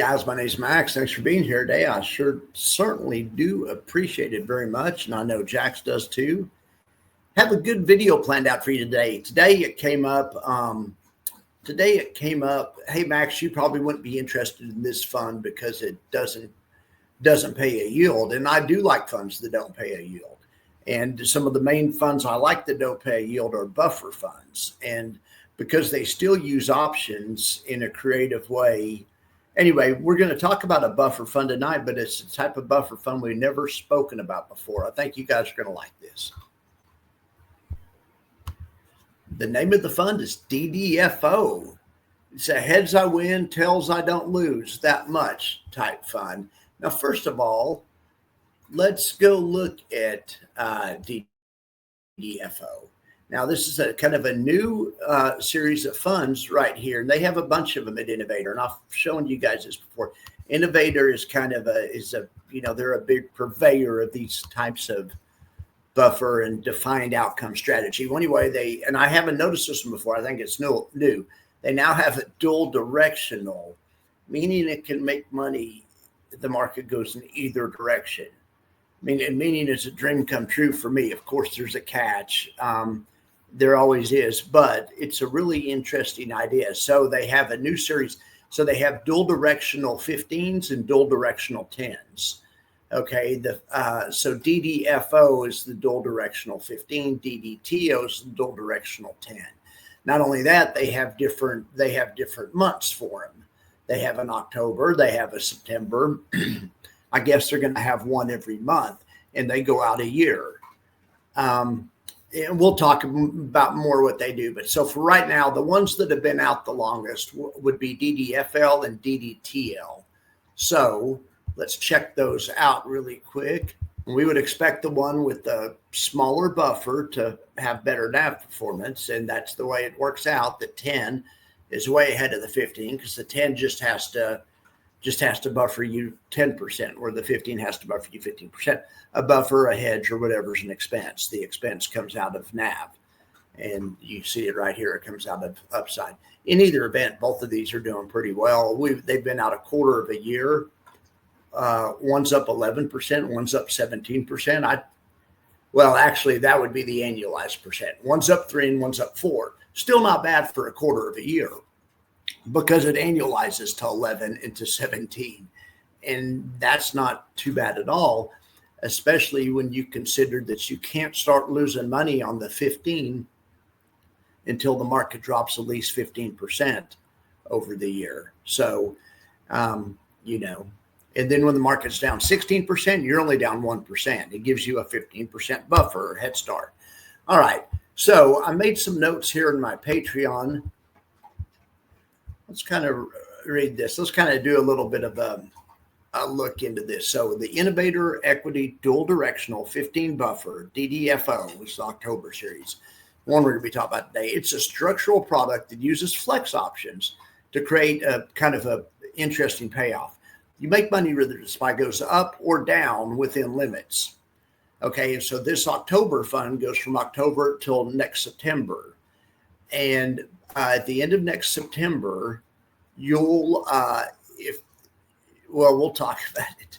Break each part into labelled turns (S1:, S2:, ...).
S1: Guys, my name is Max. Thanks for being here today. I certainly do appreciate it very much, and I know Jax does too. Have a good video planned out for you today. Today it came up. Hey Max, you probably wouldn't be interested in this fund because it doesn't pay a yield, and I do like funds that don't pay a yield. And some of the main funds I like that don't pay a yield are buffer funds, and because they still use options in a creative way. Anyway, we're going to talk about a buffer fund tonight, but it's a type of buffer fund we've never spoken about before. I think you guys are going to like this. The name of the fund is DDFO. It's a heads I win, tails I don't lose that much type fund. Now, first of all, let's go look at DDFO. Now, this is a kind of a new series of funds right here. And they have a bunch of them at Innovator. And I've shown you guys this before. Innovator is kind of they're a big purveyor of these types of buffer and defined outcome strategy. Well, anyway, and I haven't noticed this one before. I think it's new. They now have a dual directional, meaning it can make money if the market goes in either direction. Meaning it's a dream come true for me. Of course, there's a catch. There always is, but it's a really interesting idea. So they have a new series. So they have dual directional 15s and dual directional 10s. Okay, so DDFO is the dual directional 15, DDTO is the dual directional 10. Not only that, they have different months for them. They have an October, they have a September. I guess they're going to have one every month, and they go out a year. And we'll talk about more what they do. But so for right now, the ones that have been out the longest would be DDFL and DDTL. So let's check those out really quick. We would expect the one with the smaller buffer to have better NAV performance, and that's the way it works out. The 10 is way ahead of the 15 because the 10 just has to buffer you 10%, where the 15 has to buffer you 15%. A buffer, a hedge, or whatever is an expense. The expense comes out of NAV, and you see it right here. It comes out of upside. In either event, both of these are doing pretty well. They've been out a quarter of a year. One's up 11%, one's up 17%. Actually, that would be the annualized percent. One's up 3 and one's up 4. Still not bad for a quarter of a year, because it annualizes to 11 and to 17. And that's not too bad at all, especially when you consider that you can't start losing money on the 15 until the market drops at least 15% over the year. So, and then when the market's down 16%, you're only down 1%. It gives you a 15% buffer or head start. All right. So I made some notes here in my Patreon. Let's kind of read this. Let's kind of do a little bit of a look into this. So the Innovator Equity Dual Directional 15 Buffer, DDFO, which is the October series, one we're going to be talking about today. It's a structural product that uses flex options to create a kind of a interesting payoff. You make money whether the SPY goes up or down within limits. Okay, and so this October fund goes from October till next September. And at the end of next September, we'll talk about it.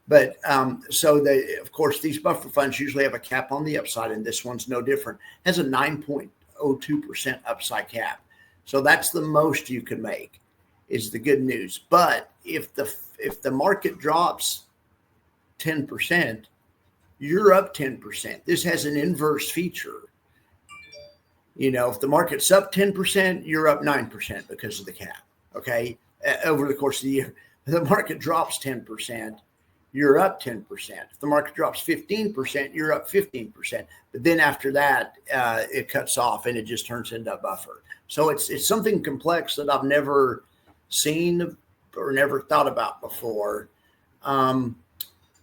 S1: But of course, these buffer funds usually have a cap on the upside, and this one's no different. It has a 9.02% upside cap. So that's the most you can make, is the good news. But if the market drops 10%, you're up 10%. This has an inverse feature. If the market's up 10%, you're up 9% because of the cap. Okay. Over the course of the year, if the market drops 10%, you're up 10%. If the market drops 15%, you're up 15%. But then after that, it cuts off and it just turns into a buffer. So it's something complex that I've never seen or never thought about before.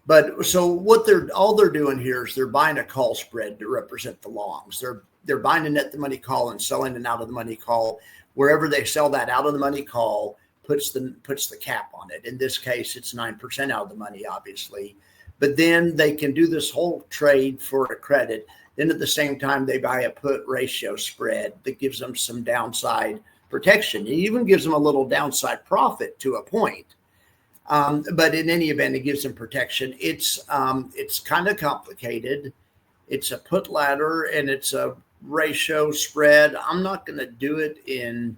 S1: But so what they're doing here is they're buying a call spread to represent the longs. They're buying an at the money call and selling an out of the money call. Wherever they sell that out of the money call puts the cap on it. In this case, it's 9% out of the money, obviously. But then they can do this whole trade for a credit. Then at the same time, they buy a put ratio spread that gives them some downside protection. It even gives them a little downside profit to a point. But in any event, it gives them protection. It's kind of complicated. It's a put ladder and it's a ratio spread. I'm not going to do it in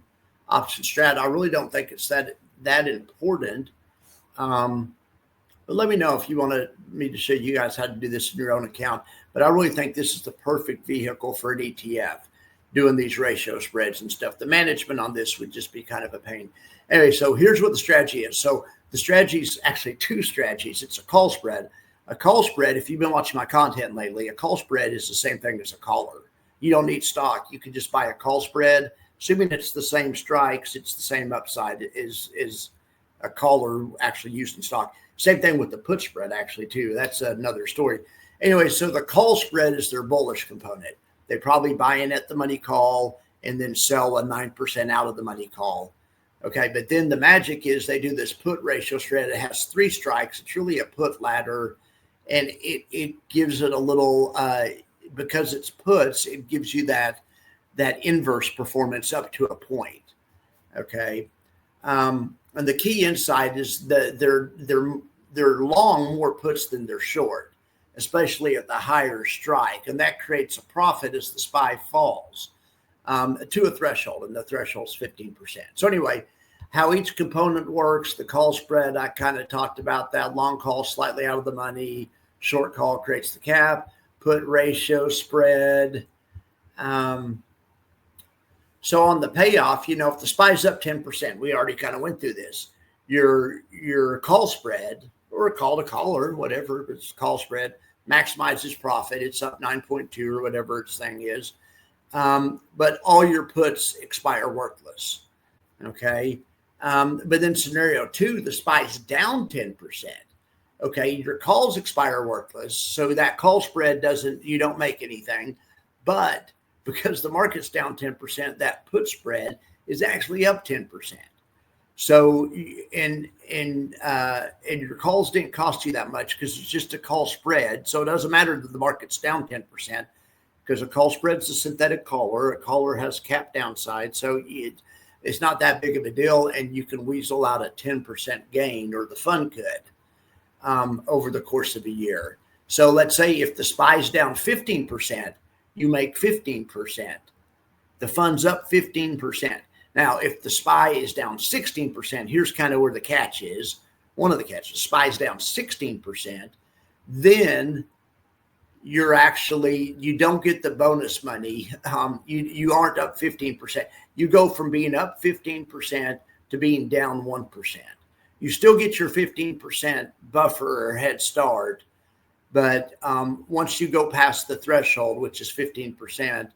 S1: option strat. I really don't think it's that important. But let me know if you want me to show you guys how to do this in your own account. But I really think this is the perfect vehicle for an ETF, doing these ratio spreads and stuff. The management on this would just be kind of a pain. Anyway, so here's what the strategy is. So the strategy is actually two strategies. It's a call spread. A call spread, if you've been watching my content lately, a call spread is the same thing as a caller. You don't need stock. You can just buy a call spread. Assuming it's the same strikes, it's the same upside as a caller actually used in stock. Same thing with the put spread, actually, too. That's another story. Anyway, so the call spread is their bullish component. They probably buy in at the money call and then sell a 9% out of the money call. Okay, but then the magic is they do this put ratio spread. It has 3 strikes. It's really a put ladder, and it gives it a little, because it's puts, it gives you that inverse performance up to a point. Okay. And the key insight is that they're long more puts than they're short, especially at the higher strike. And that creates a profit as the SPY falls to a threshold, and the threshold is 15%. So anyway, how each component works, the call spread, I kind of talked about that. Long call slightly out of the money, short call creates the cap, put ratio spread. So on the payoff, if the SPY's up 10%, we already kind of went through this. Your call spread, or a call to caller, whatever, it's call spread, maximizes profit. It's up 9.2 or whatever its thing is. But all your puts expire worthless. Okay. But then scenario 2, the SPY's down 10%. Okay. Your calls expire worthless. So that call spread you don't make anything, but because the market's down 10%, that put spread is actually up 10%. So, and your calls didn't cost you that much because it's just a call spread. So it doesn't matter that the market's down 10% because a call spread's a synthetic caller. A caller has cap downside. So it's not that big of a deal. And you can weasel out a 10% gain, or the fund could, over the course of a year. So let's say if the SPY's down 15%, you make 15%. The fund's up 15%. Now, if the SPY is down 16%, here's kind of where the catch is. One of the catches, SPY's down 16%, then you don't get the bonus money. You aren't up 15%. You go from being up 15% to being down 1%. You still get your 15% buffer or head start. But once you go past the threshold, which is 15%,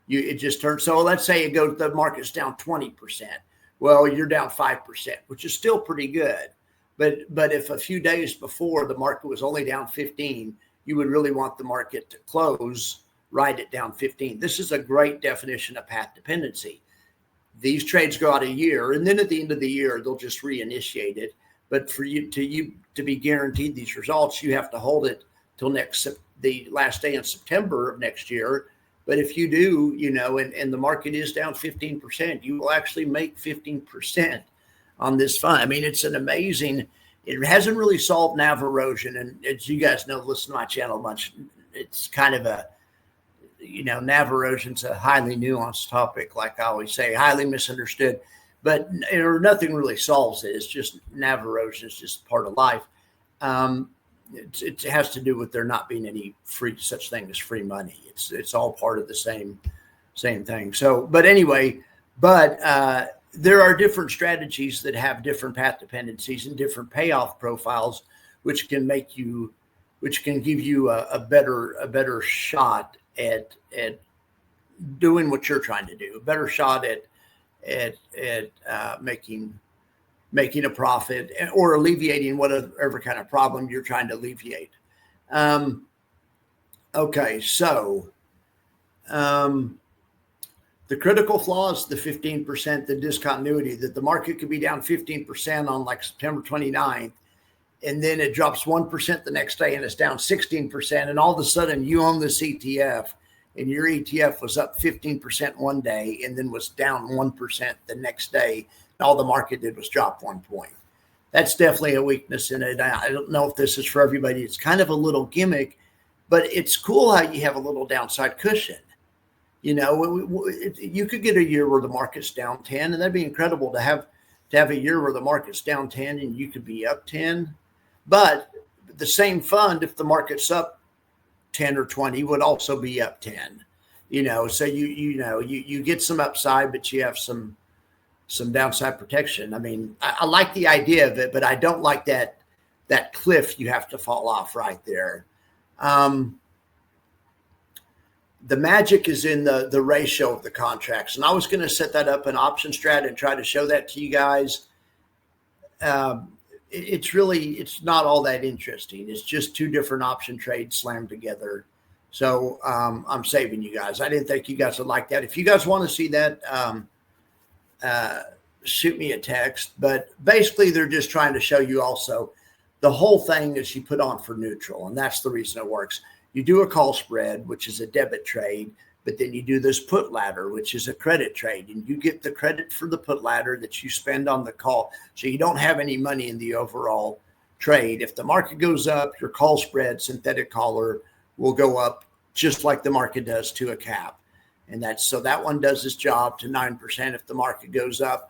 S1: it just turns. So let's say the market's down 20%. Well, you're down 5%, which is still pretty good. But if a few days before the market was only down 15, you would really want the market to close right at down 15. This is a great definition of path dependency. These trades go out a year, and then at the end of the year, they'll just reinitiate it. But for you to be guaranteed these results, you have to hold it till the last day in September of next year. But if you do, and the market is down 15%, you will actually make 15% on this fund. I mean, it's an amazing, it hasn't really solved NAV erosion. And as you guys know, listen to my channel much, it's kind of NAV erosion's a highly nuanced topic. Like I always say, highly misunderstood, but nothing really solves it. It's just NAV erosion is just part of life. It has to do with there not being any such thing as free money. It's all part of the same thing. So, but anyway, there are different strategies that have different path dependencies and different payoff profiles, which can give you a better shot at doing what you're trying to do, a better shot at making a profit or alleviating whatever kind of problem you're trying to alleviate. Okay, so the critical flaw is the 15%, the discontinuity, that the market could be down 15% on like September 29th, and then it drops 1% the next day and it's down 16%, and all of a sudden you own this ETF and your ETF was up 15% one day and then was down 1% the next day. All the market did was drop 1 point. that's definitely a weakness in it. I don't know if this is for everybody. It's kind of a little gimmick, but it's cool how you have a little downside cushion. You could get a year where the market's down 10, and that'd be incredible to have a year where the market's down 10 and you could be up 10. But the same fund, if the market's up 10 or 20, would also be up 10. So you get some upside, but you have some downside protection. I mean, I like the idea of it, but I don't like that cliff you have to fall off right there. The magic is in the ratio of the contracts. And I was going to set that up in option strat and try to show that to you guys. It's not all that interesting. It's just two different option trades slammed together. So I'm saving you guys. I didn't think you guys would like that. If you guys want to see that, shoot me a text. But basically, they're just trying to show you also the whole thing is you put on for neutral. And that's the reason it works. You do a call spread, which is a debit trade, but then you do this put ladder, which is a credit trade, and you get the credit for the put ladder that you spend on the call. So you don't have any money in the overall trade. If the market goes up, your call spread, synthetic caller, will go up just like the market does to a cap. And that one does its job to 9% if the market goes up,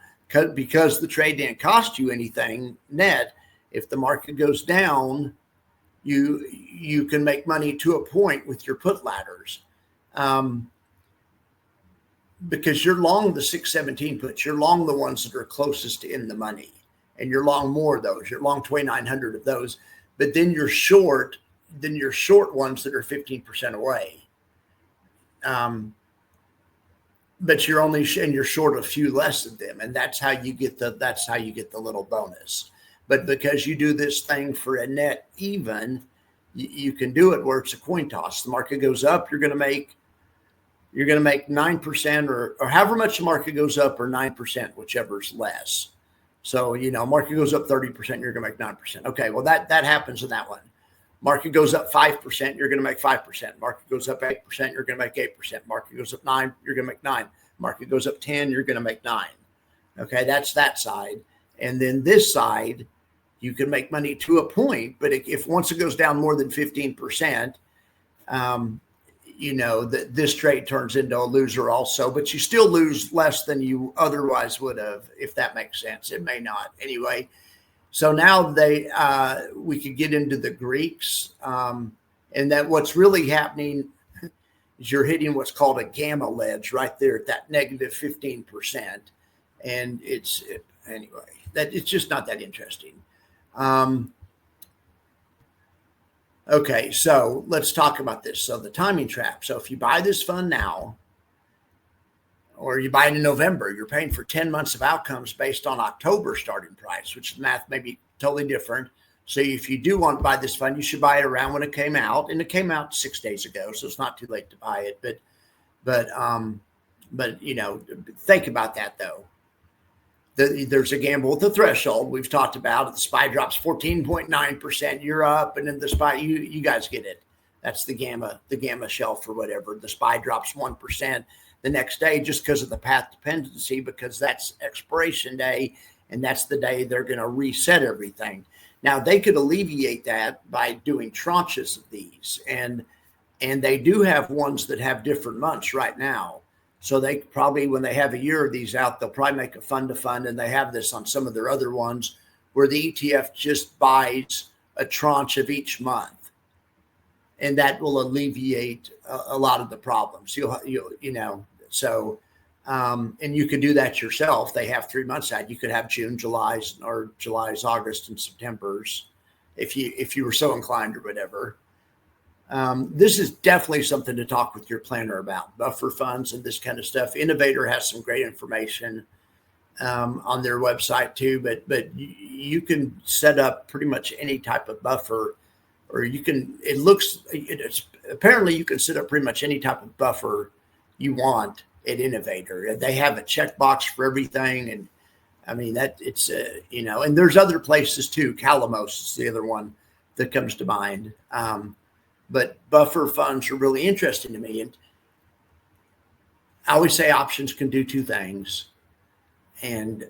S1: because the trade didn't cost you anything net. If the market goes down, you can make money to a point with your put ladders, because you're long the 617 puts. You're long the ones that are closest to in the money, and you're long more of those. You're long 2,900 of those, but then you're short ones that are 15% away. But you're short a few less of them, and that's how you get the little bonus. But because you do this thing for a net even, you can do it where it's a coin toss. The market goes up, you're going to make 9% or however much the market goes up, or 9%, whichever's less. So, market goes up 30%, you're going to make 9%. Okay, well, that happens in that one. Market goes up 5%, you're going to make 5%. Market goes up 8%, you're going to make 8%. Market goes up 9%, you're going to make 9%. Market goes up 10%, you're going to make 9%. Okay, that's that side. And then this side, you can make money to a point, but if once it goes down more than 15%, this trade turns into a loser also, but you still lose less than you otherwise would have, if that makes sense. It may not. Anyway, so now we could get into the Greeks, and that what's really happening is you're hitting what's called a gamma ledge right there at that negative 15%. And it's just not that interesting. Okay, so let's talk about this. So the timing trap. So if you buy this fund now, or you buy it in November, you're paying for 10 months of outcomes based on October starting price, which the math may be totally different. So if you do want to buy this fund, you should buy it around when it came out, and it came out 6 days ago, so it's not too late to buy it. But think about that though. There's a gamble with the threshold we've talked about. If the SPY drops 14.9%, you're up, and then the SPY, you guys get it. That's the gamma shelf or whatever. The SPY drops 1% the next day just because of the path dependency, because that's expiration day, and that's the day they're going to reset everything. Now they could alleviate that by doing tranches of these, and they do have ones that have different months right now. So they probably, when they have a year of these out, they'll probably make a fund to fund, and they have this on some of their other ones where the ETF just buys a tranche of each month, and that will alleviate a lot of the problems. And you could do that yourself. They have 3 months out. You could have June, July's, August, and September's, if you were so inclined or whatever. This is definitely something to talk with your planner about, buffer funds and this kind of stuff. Innovator has some great information on their website too, but you can set up pretty much any type of buffer, or apparently you can set up pretty much any type of buffer you want at Innovator. They have a checkbox for everything. And I mean, that it's, and there's other places too. Calamos is the other one that comes to mind. But buffer funds are really interesting to me. And I always say options can do two things. And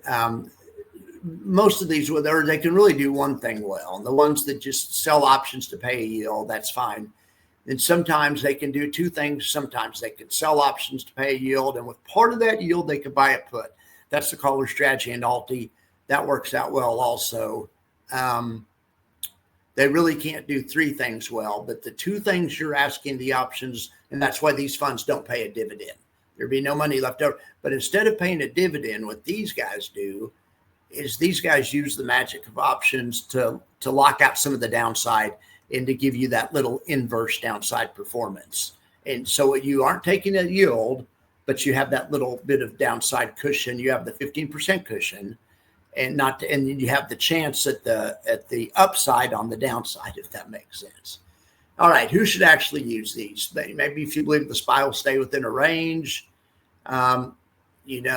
S1: most of these, they can really do one thing well. And the ones that just sell options to pay a yield, that's fine. And sometimes they can do two things. Sometimes they can sell options to pay a yield, and with part of that yield, they could buy a put. That's the caller strategy in Alti. That works out well also. They really can't do three things well, but the two things you're asking the options, and that's why these funds don't pay a dividend. There'd be no money left over. But instead of paying a dividend, what these guys do is these guys use the magic of options to lock out some of the downside and to give you that little inverse downside performance. And so you aren't taking a yield, but you have that little bit of downside cushion. You have the 15% cushion, and you have the chance at the upside on the downside, if that makes sense. All right, who should actually use these? Maybe if you believe the SPY will stay within a range, you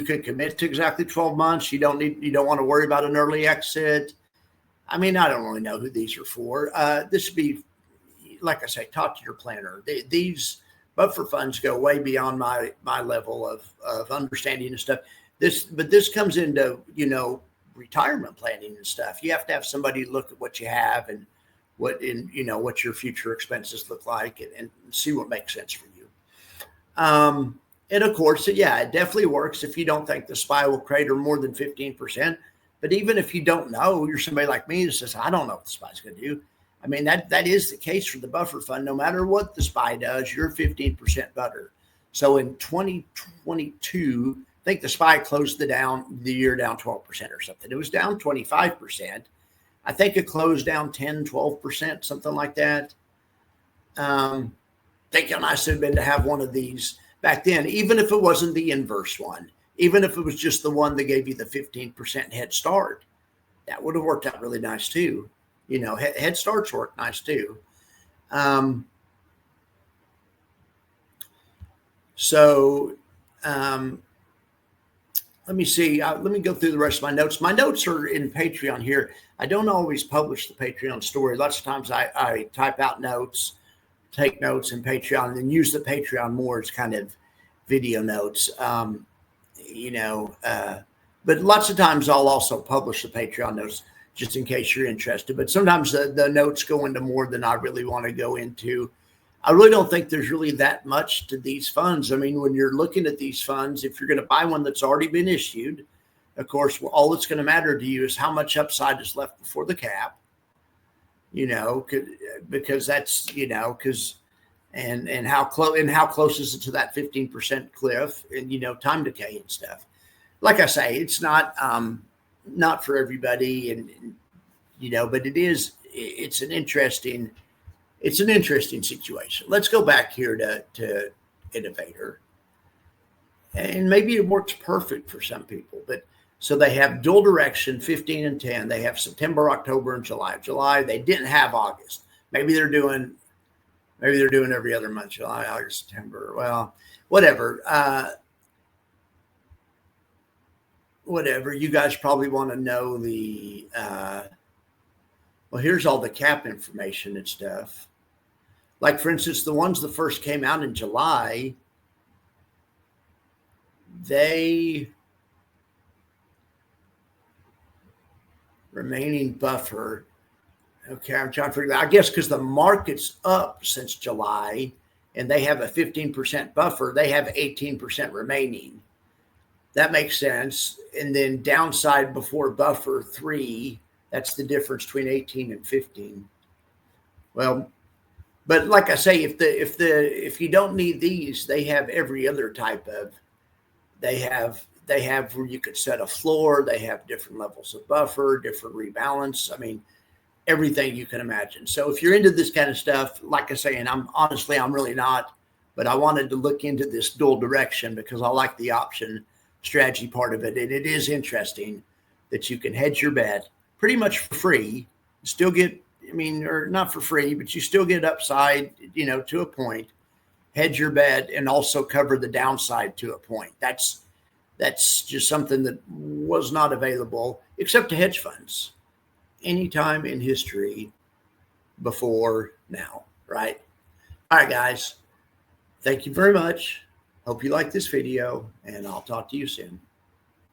S1: could commit to exactly 12 months. You don't want to worry about an early exit. I mean, I don't really know who these are for. This would be, like I say, talk to your planner. These buffer funds go way beyond my level of understanding and stuff. But this comes into, retirement planning and stuff. You have to have somebody look at what you have and what your future expenses look like and see what makes sense for you. And of course, it definitely works if you don't think the SPY will crater more than 15%. But even if you don't know, you're somebody like me that says, I don't know what the SPY is going to do. I mean, that is the case for the buffer fund. No matter what the SPY does, you're 15% better. So in 2022, I think the SPY closed the year down 12% or something. It was down 25%. I think it closed down 10, 12%, something like that. I think it nice have been to have one of these back then, even if it wasn't the inverse one, even if it was just the one that gave you the 15% head start, that would have worked out really nice too. Head starts work nice too. Let me see. Let me go through the rest of my notes. My notes are in Patreon here. I don't always publish the Patreon story. Lots of times I type out notes, take notes in Patreon, and then use the Patreon more as kind of video notes. But lots of times I'll also publish the Patreon notes just in case you're interested. But sometimes the notes go into more than I really want to go into. I really don't think there's really that much to these funds. I mean, when you're looking at these funds, if you're going to buy one that's already been issued, of course, all that's going to matter to you is how much upside is left before the cap, because that's, and how close is it to that 15% cliff and, time decay and stuff. Like I say, it's not for everybody but it's an interesting situation. Let's go back here to Innovator. And maybe it works perfect for some people, but so they have dual direction, 15 and 10. They have September, October, and July. July, they didn't have August. Maybe they're doing every other month, July, August, September. Well, whatever. Whatever. You guys probably want to know here's all the cap information and stuff. Like, for instance, the ones that first came out in July, they remaining buffer. Okay, I'm trying to figure out. I guess because the market's up since July and they have a 15% buffer, they have 18% remaining. That makes sense. And then downside before buffer 3, that's the difference between 18 and 15. Well, but like I say, if you don't need these, they have every other type of. They have where you could set a floor. They have different levels of buffer, different rebalance. I mean, everything you can imagine. So if you're into this kind of stuff, like I say, and I'm really not, but I wanted to look into this dual direction because I like the option strategy part of it. And it is interesting that you can hedge your bet pretty much for free, still get, or not for free, but you still get upside, to a point, hedge your bet, and also cover the downside to a point. That's just something that was not available except to hedge funds anytime in history before now, right? All right, guys. Thank you very much. Hope you like this video, and I'll talk to you soon.